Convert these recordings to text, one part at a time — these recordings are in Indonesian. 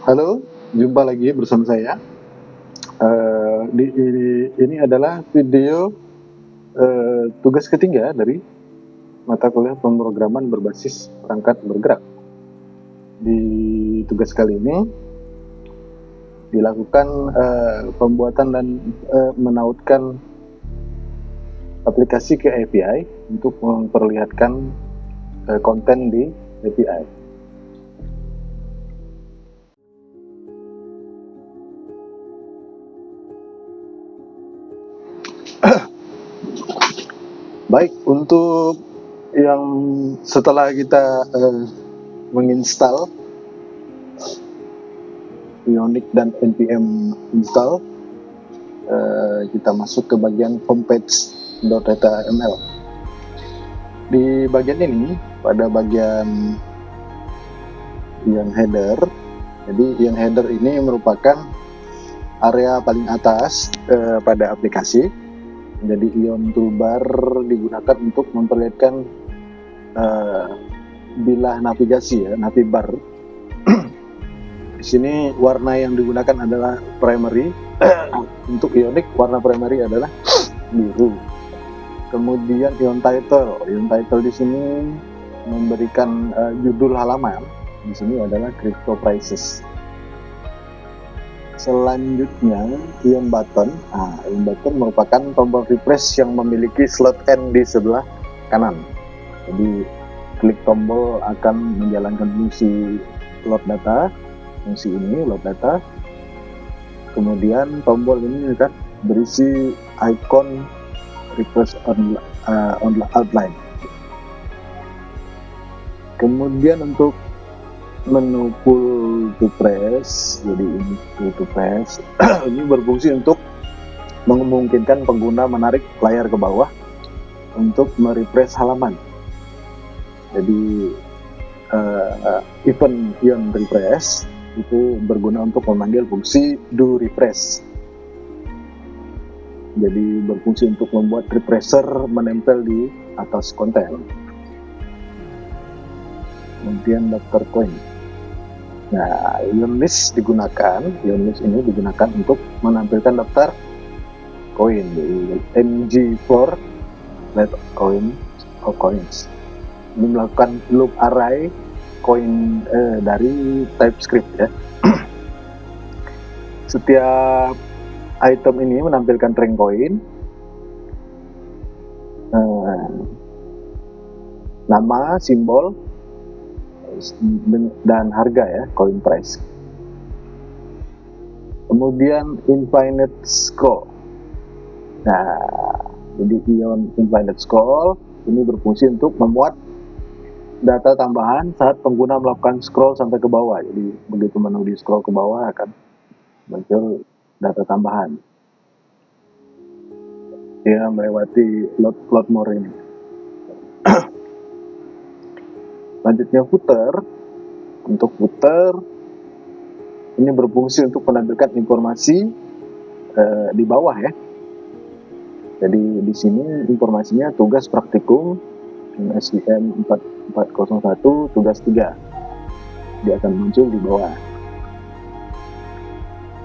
Halo, jumpa lagi bersama saya. Ini adalah video tugas ketiga dari mata kuliah pemrograman berbasis perangkat bergerak. Di tugas kali ini dilakukan pembuatan dan menautkan aplikasi ke API untuk memperlihatkan konten di API. Baik, untuk yang setelah kita menginstal Ionic dan npm install, kita masuk ke bagian homepage.html. Di bagian ini, pada bagian ion header, jadi ion header ini merupakan area paling atas pada aplikasi. Jadi ion toolbar digunakan untuk memperlihatkan bilah navigasi ya, navibar. Di sini warna yang digunakan adalah primary. Untuk Ionic warna primary adalah biru. Kemudian ion title di sini memberikan judul halaman. Di sini adalah crypto prices. Selanjutnya ion button. Ion button merupakan tombol refresh yang memiliki slot N di sebelah kanan. Jadi klik tombol akan menjalankan fungsi load data. Fungsi ini load data. Kemudian tombol ini akan berisi icon refresh on outline. Kemudian untuk menu pull to press, jadi ini pull to press ini berfungsi untuk memungkinkan pengguna menarik layar ke bawah untuk merefresh halaman. Jadi event ion refresh itu berguna untuk memanggil fungsi do refresh. Jadi berfungsi untuk membuat refresher menempel di atas konten. Kemudian daftar koin. Nah, ion list ini digunakan untuk menampilkan daftar koin, jadi ng4 let coin or coins. Ini melakukan loop array koin dari TypeScript ya. Setiap item ini menampilkan rank koin, nama, simbol, dan harga ya, coin price. Kemudian infinite scroll. Nah, jadi ion infinite scroll ini berfungsi untuk memuat data tambahan saat pengguna melakukan scroll sampai ke bawah. Jadi begitu menu di scroll ke bawah akan muncul data tambahan. Dia melewati load more ini. Selanjutnya footer. Untuk footer ini berfungsi untuk menampilkan informasi di bawah ya. Jadi di sini informasinya tugas praktikum SIM 4401 tugas 3. Dia akan muncul di bawah.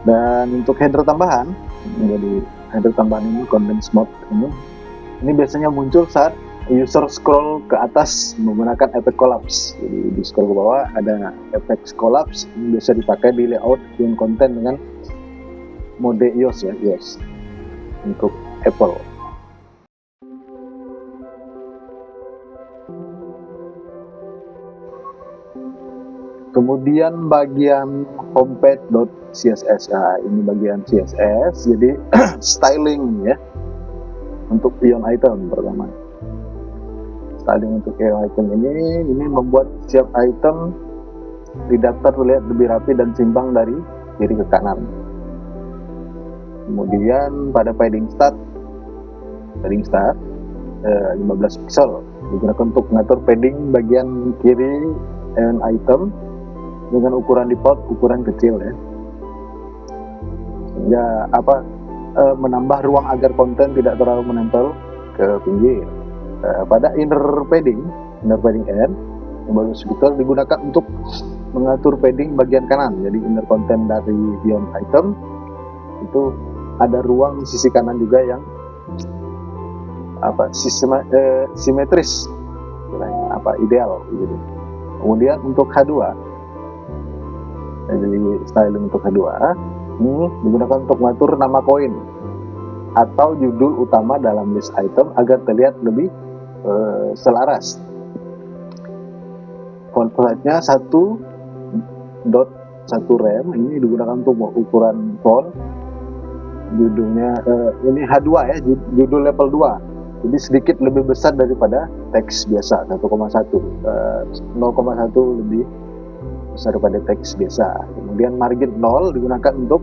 Dan untuk header tambahan, jadi header tambahan ini condense mode ini biasanya muncul saat user scroll ke atas menggunakan efek collapse. Jadi di scroll ke bawah ada efek collapse yang biasa dipakai di layout yang konten dengan mode iOS ya, iOS untuk Apple. Kemudian bagian homepage.css. Ini bagian CSS, jadi styling ya untuk ion item pertama. Styling untuk ion item ini membuat setiap item di daftar terlihat lebih rapi dan seimbang dari kiri ke kanan. Kemudian pada padding start 15 pixel digunakan untuk mengatur padding bagian kiri ion item dengan ukuran default ukuran kecil ya, sehingga menambah ruang agar konten tidak terlalu menempel ke pinggir. Pada inner padding end Tombol switcher digunakan untuk mengatur padding bagian kanan. Jadi inner content dari beyond item itu ada ruang sisi kanan juga yang simetris, ideal gitu. Kemudian untuk H2, jadi styling untuk H2 ini digunakan untuk mengatur nama koin atau judul utama dalam list item agar terlihat lebih selaras. Font size-nya 1.1 rem, ini digunakan untuk ukuran font. Judulnya ini H2 ya, judul level 2, jadi sedikit lebih besar daripada teks biasa, 1,1 lebih besar daripada teks biasa. Kemudian margin 0 digunakan untuk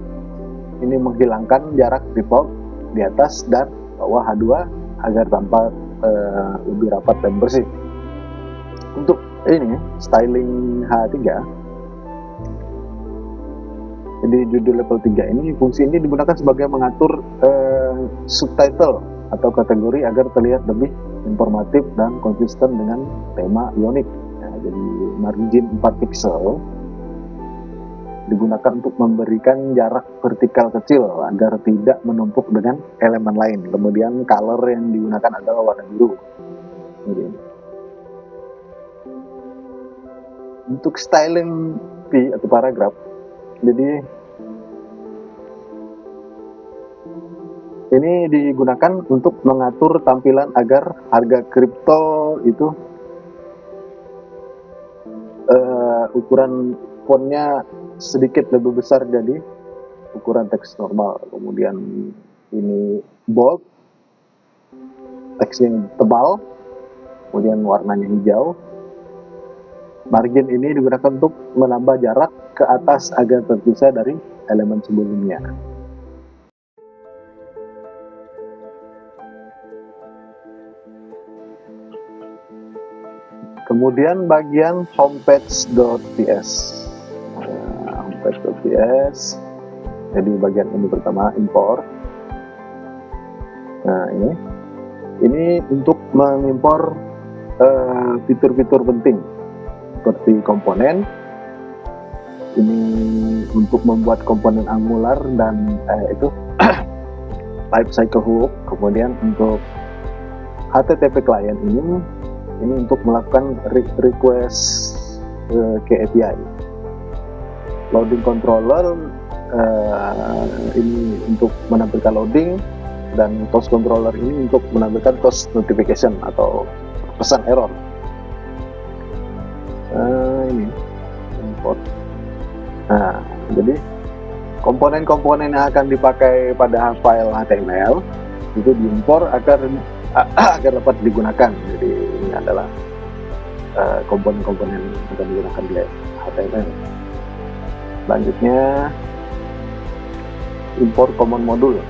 ini menghilangkan jarak default di atas dan bawah H2 agar tampak lebih rapat dan bersih. Untuk ini styling H3, jadi judul level 3 ini, fungsi ini digunakan sebagai mengatur subtitle atau kategori agar terlihat lebih informatif dan konsisten dengan tema Ionic. Ya, jadi margin 4 pixel digunakan untuk memberikan jarak vertikal kecil agar tidak menumpuk dengan elemen lain. Kemudian color yang digunakan adalah warna biru. Jadi, untuk styling P atau paragraf, jadi ini digunakan untuk mengatur tampilan agar harga kripto itu ukuran fontnya sedikit lebih besar dari ukuran teks normal. Kemudian ini bold, teks yang tebal, kemudian warnanya hijau. Margin ini digunakan untuk menambah jarak ke atas agar terpisah dari elemen sebelumnya. Kemudian bagian homepage.ps. Homepage.ps. Jadi bagian ini pertama import. Nah ini untuk mengimpor fitur-fitur penting seperti komponen. Ini untuk membuat komponen Angular dan Life Cycle Hook. Kemudian untuk HTTP client ini untuk melakukan request ke API. Loading controller ini untuk menampilkan loading, dan toast controller ini untuk menampilkan toast notification atau pesan error. Ini import. Nah, jadi komponen-komponen yang akan dipakai pada file HTML itu diimpor agar dapat digunakan. Jadi ini adalah komponen-komponen yang akan digunakan di HTML. Selanjutnya import common module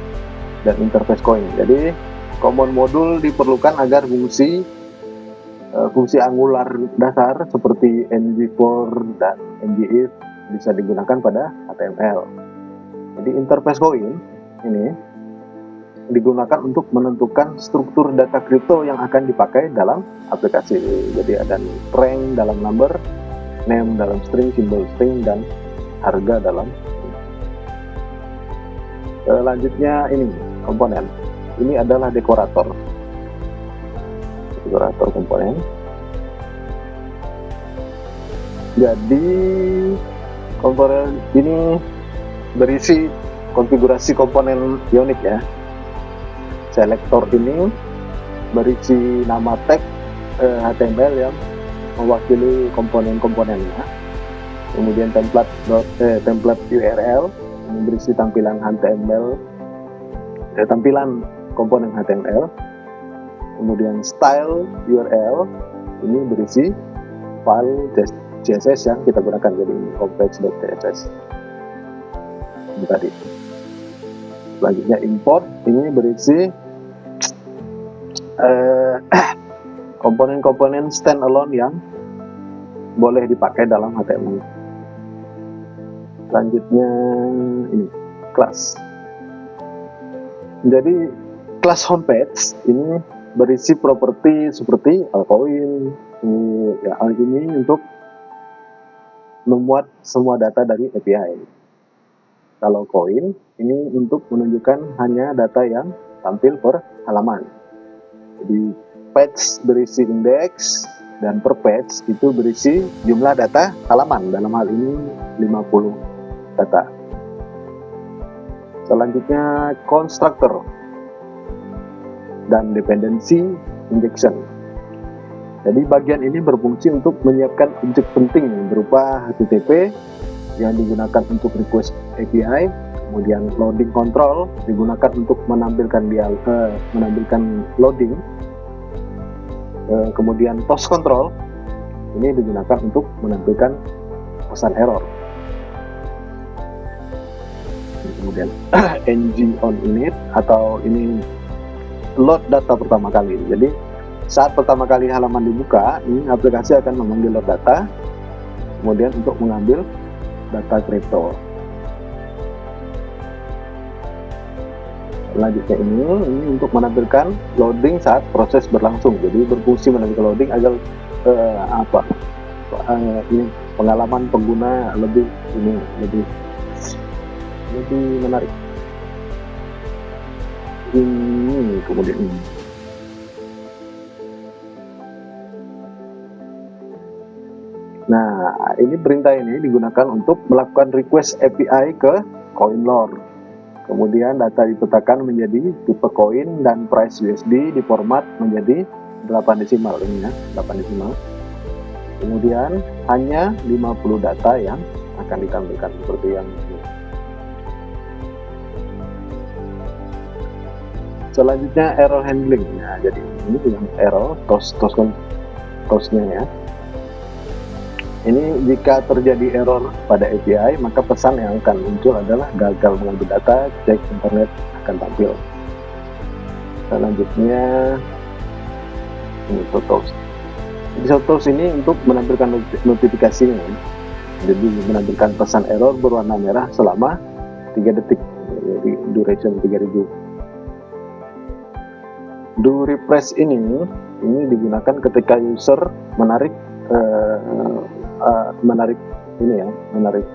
dan interface coin. Jadi common module diperlukan agar fungsi Angular dasar seperti ng-for dan ng-if bisa digunakan pada HTML. Jadi interface coin ini digunakan untuk menentukan struktur data kripto yang akan dipakai dalam aplikasi. Jadi ada rank dalam number, name dalam string, symbol string, dan harga dalam. Selanjutnya ini komponen. Ini adalah dekorator komponen. Jadi komponen ini berisi konfigurasi komponen Ionic ya. Selector ini berisi nama tag HTML yang mewakili komponen-komponennya. Kemudian template URL ini berisi tampilan HTML, tampilan komponen HTML. Kemudian style URL ini berisi file CSS yang kita gunakan, jadi complex.css ini tadi. Selanjutnya import ini berisi komponen-komponen standalone yang boleh dipakai dalam HTML. Selanjutnya ini class. Jadi class homepage ini berisi properti seperti altcoin, hal ini untuk memuat semua data dari API. Kalau koin ini untuk menunjukkan hanya data yang tampil per halaman. Jadi page berisi indeks dan per page itu berisi jumlah data halaman, dalam hal ini 50 data. Selanjutnya constructor dan dependency injection. Jadi bagian ini berfungsi untuk menyiapkan objek penting berupa HTTP yang digunakan untuk request API, kemudian loading control digunakan untuk menampilkan loading, kemudian toast control ini digunakan untuk menampilkan pesan error. Kemudian ng on init atau ini load data pertama kali. Jadi saat pertama kali halaman dibuka, ini aplikasi akan memanggil load data, kemudian untuk mengambil data kripto. Selanjutnya ini untuk menampilkan loading saat proses berlangsung. Jadi berfungsi menampilkan loading agar ini pengalaman pengguna lebih menarik. Ini kemudian ini. Nah, ini perintah ini digunakan untuk melakukan request API ke CoinLore. Kemudian data dipetakan menjadi tipe koin dan price USD diformat menjadi 8 desimal ini ya, 8 desimal. Kemudian hanya 50 data yang akan ditampilkan seperti yang ini. Selanjutnya error handling. Nah, jadi ini yang error toast-nya ya. Ini jika terjadi error pada API, maka pesan yang akan muncul adalah gagal mengambil data, cek internet akan tampil. Selanjutnya ini totals. Totals ini untuk menampilkan notifikasinya. Jadi menampilkan pesan error berwarna merah selama 3 detik. Jadi duration 3000. Do refresh ini digunakan ketika user menarik menarik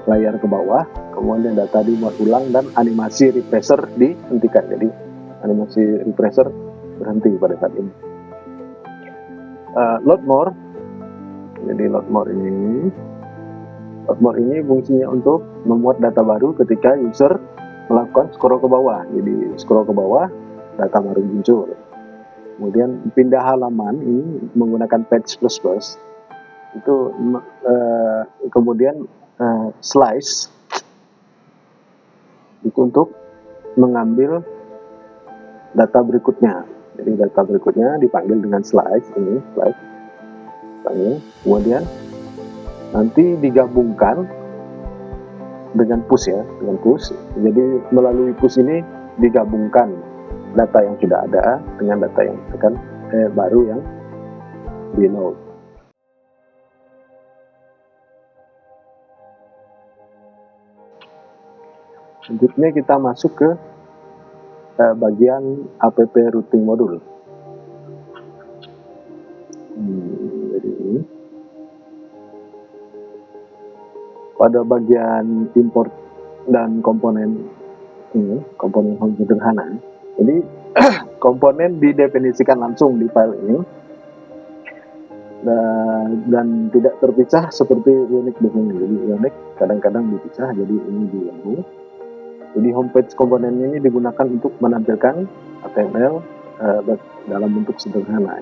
layar ke bawah, kemudian data dimuat ulang dan animasi refresher dihentikan. Jadi animasi refresher berhenti pada saat ini. Load more. Jadi load more ini fungsinya untuk memuat data baru ketika user melakukan scroll ke bawah. Jadi scroll ke bawah, data baru muncul. Kemudian pindah halaman ini menggunakan page plus plus. Itu kemudian slice itu untuk mengambil data berikutnya. Jadi data berikutnya dipanggil dengan slice ini, slice. Kemudian nanti digabungkan dengan push ya, dengan push. Jadi melalui push ini digabungkan data yang sudah ada dengan data yang akan baru yang di load. Selanjutnya kita masuk ke bagian app routing module. Jadi pada bagian import dan komponen ini, komponen sederhana. Jadi komponen didefinisikan langsung di file ini dan tidak terpisah seperti Unix biasanya. Jadi Unix kadang-kadang dipisah, jadi ini digabung. Jadi homepage komponen ini digunakan untuk menampilkan HTML dalam bentuk sederhana.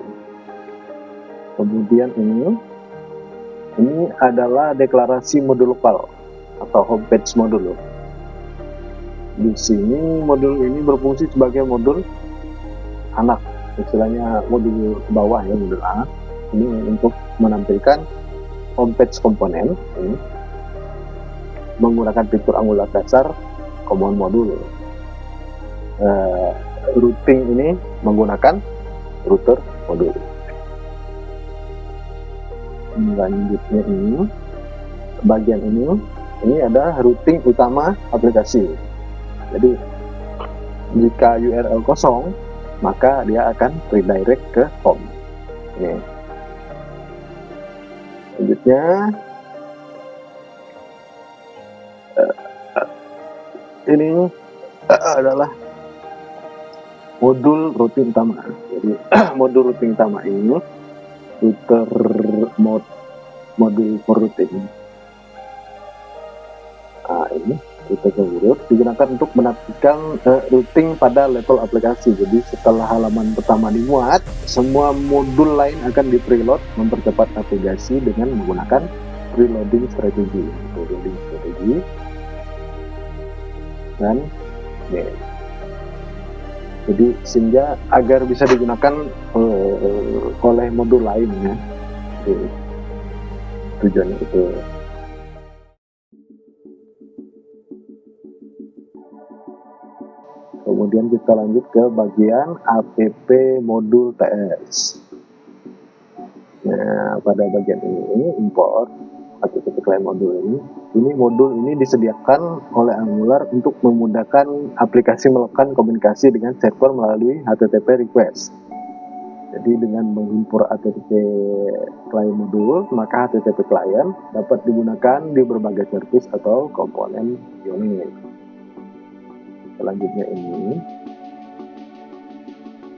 Kemudian ini adalah deklarasi modul file atau homepage modul. Di sini modul ini berfungsi sebagai modul anak, istilahnya modul bawah ya, modul anak. Ini untuk menampilkan homepage komponen ini menggunakan fitur Angular dasar command modul. Routing ini menggunakan router modul. Selanjutnya ini bagian ini ada routing utama aplikasi. Jadi jika URL kosong, maka dia akan redirect ke home. Ini. Selanjutnya ini adalah modul routing utama. Jadi modul routing utama ini router modul for routing. Nah, ini router for root digunakan untuk menaktifkan routing pada level aplikasi. Jadi setelah halaman pertama dimuat, semua modul lain akan di preload mempercepat navigasi dengan menggunakan preloading strategi. Dan jadi sehingga agar bisa digunakan oleh modul lainnya. Tujuannya itu. Kemudian kita lanjut ke bagian app modul TS. Nah, pada bagian ini import app client modul ini modul ini disediakan oleh Angular untuk memudahkan aplikasi melakukan komunikasi dengan server melalui HTTP request. Jadi dengan mengimpor HTTP client modul, maka HTTP client dapat digunakan di berbagai service atau komponen unit. Selanjutnya ini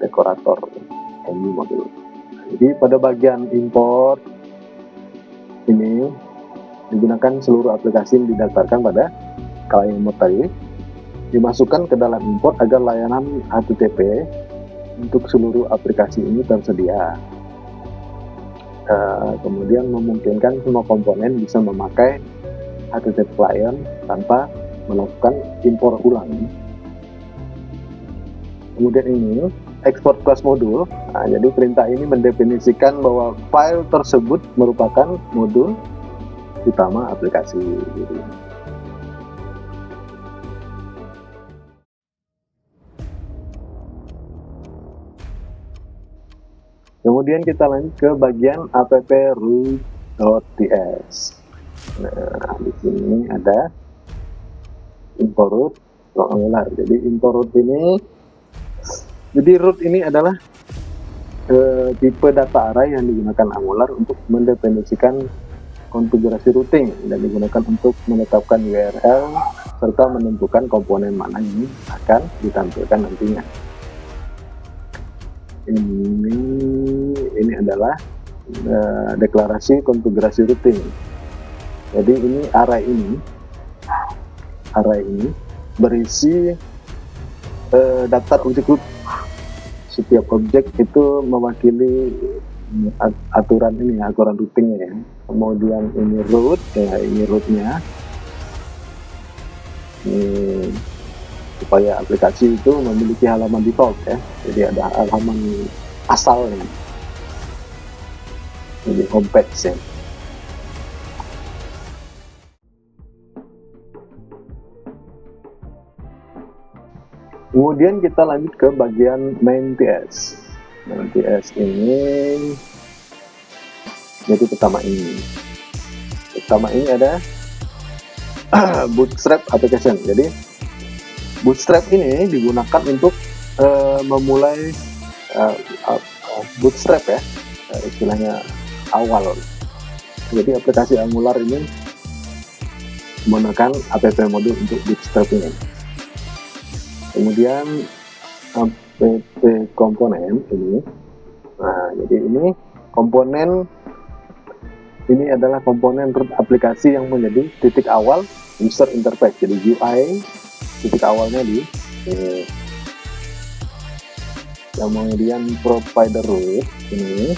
dekorator MU modul. Jadi pada bagian import ini digunakan seluruh aplikasi yang didaftarkan pada client mode tadi dimasukkan ke dalam import agar layanan HTTP untuk seluruh aplikasi ini tersedia. Kemudian memungkinkan semua komponen bisa memakai HTTP client tanpa melakukan import ulang. Kemudian ini export class modul. Nah, jadi perintah ini mendefinisikan bahwa file tersebut merupakan modul utama aplikasi. Kemudian kita lanjut ke bagian app-root.ts. Nah, di sini ada import root Angular. Jadi import root ini, jadi root ini adalah tipe data array yang digunakan Angular untuk mendefinisikan konfigurasi routing dan digunakan untuk menetapkan URL serta menentukan komponen mana yang akan ditampilkan nantinya. Ini adalah deklarasi konfigurasi routing. Jadi ini array ini berisi daftar objek root. Setiap objek itu mewakili aturan routingnya ya. Kemudian ini root, ini rootnya. Supaya aplikasi itu memiliki halaman default ya. Jadi ada halaman asalnya. Jadi homepage ya. Kemudian kita lanjut ke bagian main.ts. Main.ts ini jadi pertama ini ada Bootstrap application. Jadi Bootstrap ini digunakan untuk memulai Bootstrap ya, istilahnya awal. Jadi aplikasi Angular ini menggunakan app modul untuk Bootstrap ini. Kemudian app komponen ini. Nah, jadi ini komponen ini adalah komponen root aplikasi yang menjadi titik awal user interface. Jadi UI titik awalnya di ini. Kemudian provider root ini.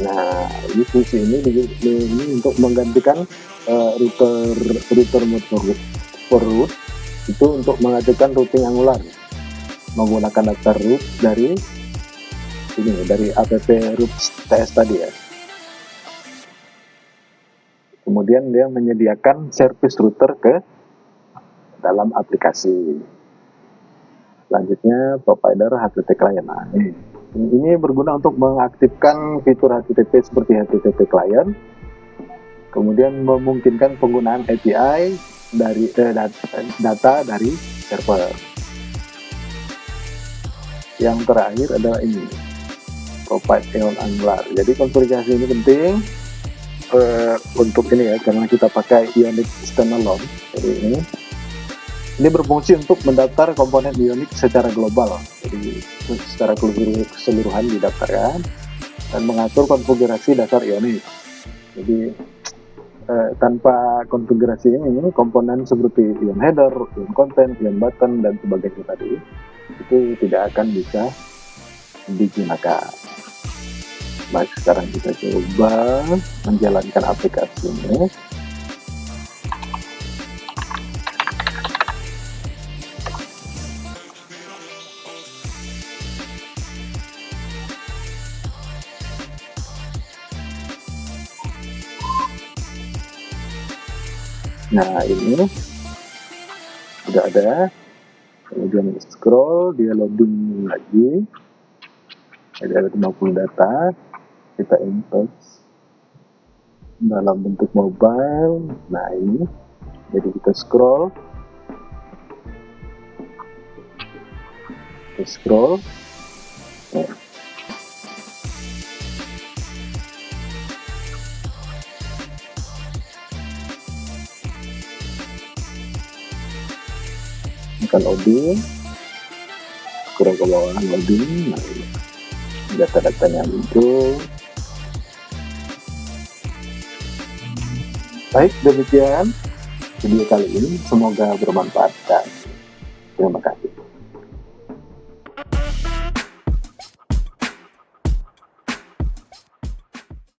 Nah, ini fungsi ini untuk menggantikan router mode for root itu untuk mengajukan routing Angular menggunakan daftar root dari app-root.ts tadi ya. Kemudian dia menyediakan service router ke dalam aplikasi. Selanjutnya provider HTTP client. Nah, ini berguna untuk mengaktifkan fitur HTTP seperti HTTP client. Kemudian memungkinkan penggunaan API dari data dari server. Yang terakhir adalah ini, provide on Angular. Jadi konfigurasi ini penting untuk ini ya, karena kita pakai Ionic standalone, jadi ini berfungsi untuk mendaftar komponen Ionic secara global, jadi secara keseluruhan didaftarkan dan mengatur konfigurasi dasar Ionic. Jadi tanpa konfigurasi ini, komponen seperti ion header, ion content, ion button dan sebagainya tadi itu tidak akan bisa digunakan. Baik, sekarang kita coba menjalankan aplikasi ini. Nah, ini sudah ada. Kemudian scroll, dia loading lagi. Ada 50 data. Kita import dalam bentuk mobile. Nah, ini. Jadi kita scroll. Nah. Akan loading, scroll ke bawah loading. Nah, ini data-datanya muncul. Baik, demikian video kali ini, semoga bermanfaat dan terima kasih.